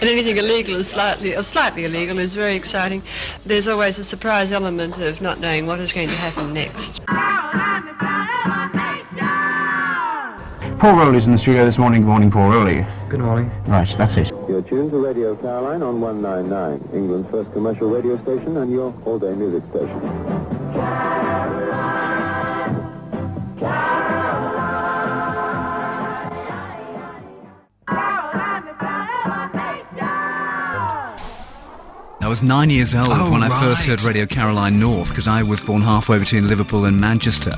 And anything illegal is slightly illegal is very exciting. There's always a surprise element of not knowing what is going to happen next. Paul Rowley's in the studio this morning. Good morning, Paul Rowley. Good morning. Right, that's it. You're tuned to Radio Caroline on 199, England's first commercial radio station and your all-day music station. I was 9 years old when I first heard Radio Caroline North, because I was born halfway between Liverpool and Manchester,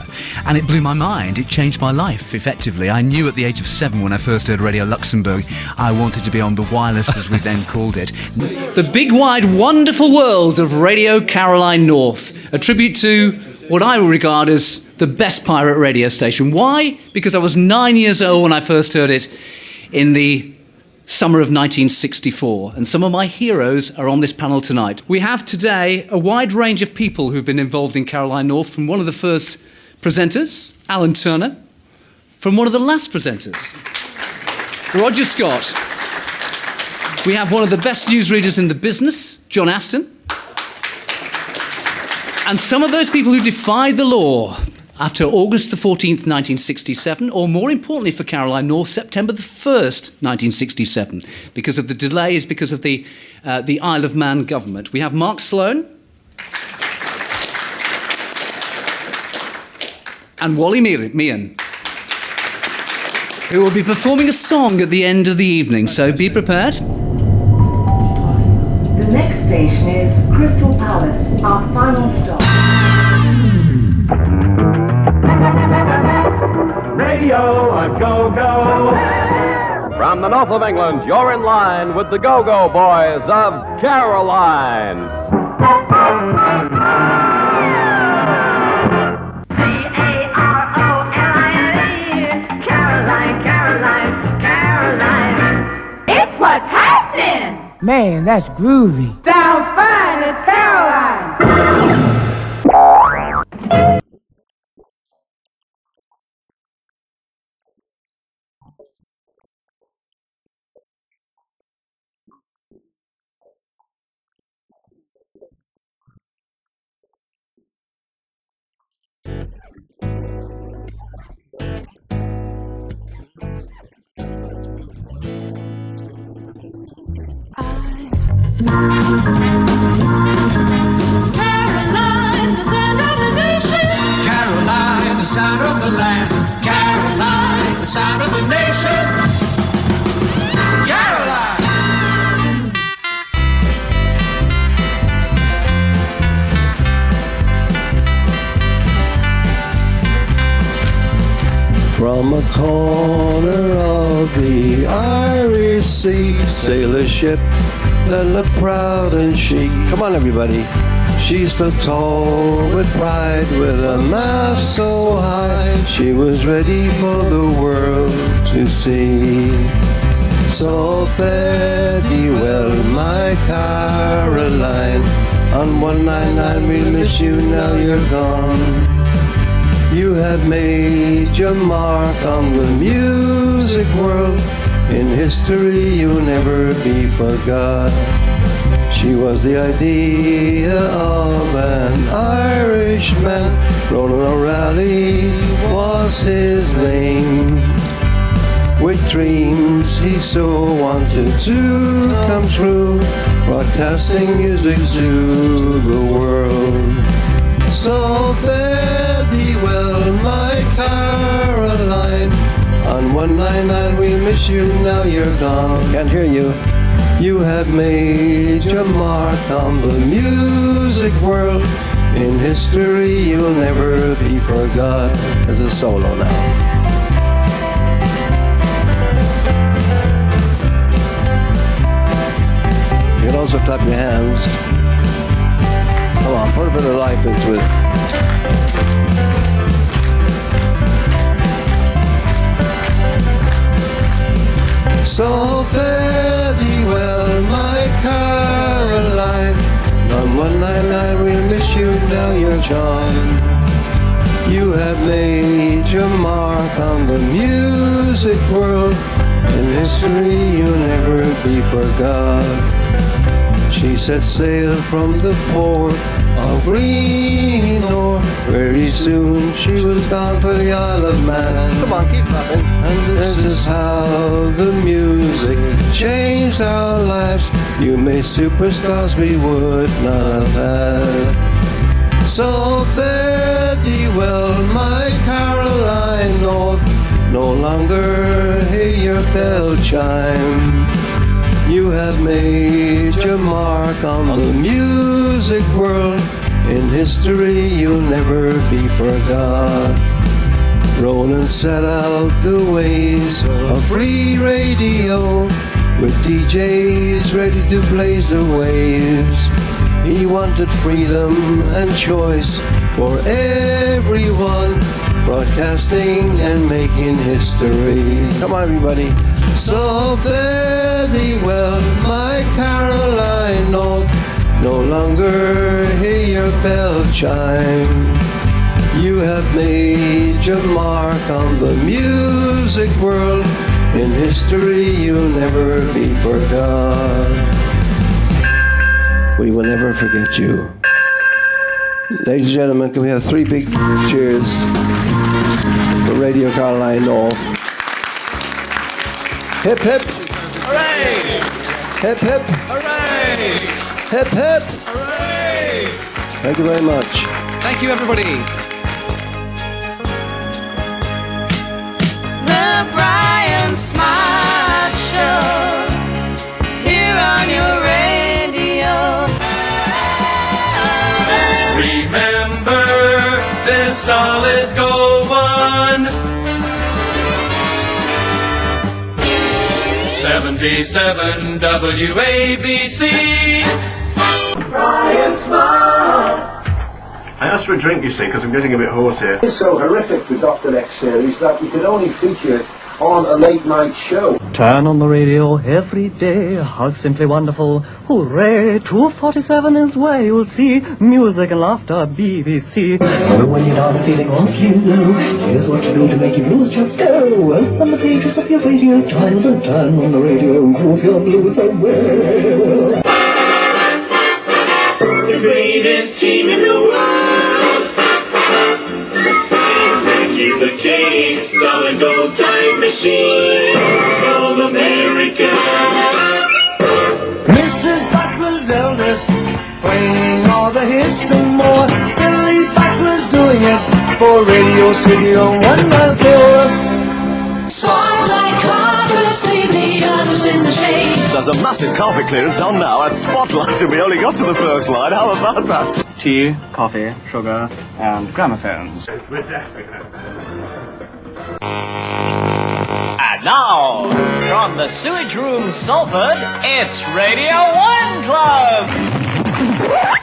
and it blew my mind. It changed my life, effectively. I knew at the age of 7 when I first heard Radio Luxembourg I wanted to be on the wireless, as we then called it. The big, wide, wonderful world of Radio Caroline North, a tribute to what I will regard as the best pirate radio station. Why? Because I was 9 years old when I first heard it in the summer of 1964, and some of my heroes are on this panel tonight. We have today a wide range of people who've been involved in Caroline North, from one of the first presenters, Alan Turner, from one of the last presenters, Roger Scott. We have one of the best newsreaders in the business, John Aston, and some of those people who defied the law after August the 14th, 1967, or more importantly for Caroline North, September the 1st, 1967, because of the delays, because of the Isle of Man government. We have Mark Sloan and Wally Mehan, who will be performing a song at the end of the evening, so be prepared. The next station is Crystal Palace, our final stop. Radio a go-go. From the north of England, you're in line with the Go-Go Boys of Caroline. C-A-R-O-L-I-N-E, Caroline, Caroline, Caroline. It's what's happening. Man, that's groovy. Sounds fine, it's Caroline. Caroline, the sound of the nation. Caroline, the sound of the land. Caroline, the sound of the nation. Caroline. From a corner of the Irish Sea, sail a ship that looked proud and chic. Come on, everybody. She's so tall with pride, with a mast so high, she was ready for the world to see. So fare thee well, my Caroline. On 199 we'll miss you, now you're gone. You have made your mark on the music world. In history you'll never be forgot. She was the idea of an Irishman. Roland O'Reilly was his name. With dreams he so wanted to come true, broadcasting music to the world. So fare thee well, my Caroline. On 199 we'll miss you, now you're gone. Can't hear you. You have made your mark on the music world. In history you'll never be forgot. There's a solo now. You can also clap your hands. Come on, put a bit of life into it. So fare thee well, my Caroline. On 199 we'll miss you, now you're gone. You have made your mark on the music world. In history you'll never be forgot. She set sail from the port of Greenore. Very soon she was gone for the Isle of Man. Come on, keep laughing. And this is how the music changed our lives. You may superstars we would not have had. So fare thee well, my Caroline North. No longer hear your bell chime. You have made your mark on the music world. In history you'll never be forgot. Roland set out the ways of free radio, with DJs ready to blaze the waves. He wanted freedom and choice for everyone, broadcasting and making history. Come on, everybody. So fare thee well, my Caroline North. No longer hear your bell chime. You have made your mark on the music world. In history you'll never be forgot. We will never forget you. Ladies and gentlemen, can we have 3 big cheers for Radio Caroline North? Hip hip! Hooray! Hip hip! Hooray! Hip hip! Hooray! Thank you very much. Thank you, everybody. The Brian Smart Show, here on your radio. Remember, there's solid gold one. 77 WABC. Brian Smart. I asked for a drink, you see, because I'm getting a bit hoarse here. It's so horrific, the Dr. X series, that we could only feature it on a late night show. Turn on the radio every day, how simply wonderful. Hooray, 247 is where you'll see music and laughter, BBC. So when you're down feeling all low, here's what you do to make your blues just go. Open the pages of your radio times and turn on the radio and groove your blues away. The greatest team in the world. Keep the case, solid gold time machine from America. Mrs. Butler's eldest, playing all the hits and more. Billy Butler's doing it for Radio City on 194. Spotlight carpets, leave the others in the shade. There's a massive carpet clearance on now at Spotlight, and we only got to the first line. How about that? Tea, coffee, sugar, and gramophones. And now, from the Sewage Room, Salford, it's Radio 1 Club!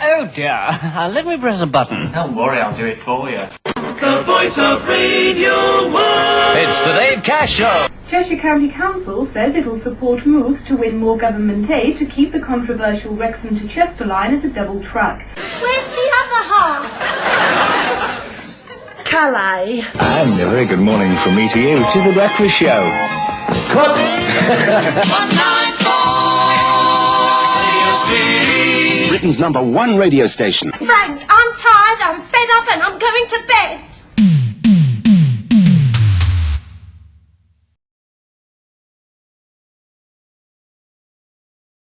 Oh dear, let me press a button. Don't worry, I'll do it for you. The voice of Radio 1. It's the Dave Cash Show. Cheshire County Council says it will support moves to win more government aid to keep the controversial Wrexham to Chester line as a double track. Where's the other half? Calais. And a very good morning from me to you, to the Breakfast Show. Cut! 194 Britain's #1 radio station. Frank, I'm tired, I'm fed up, and I'm going to bed.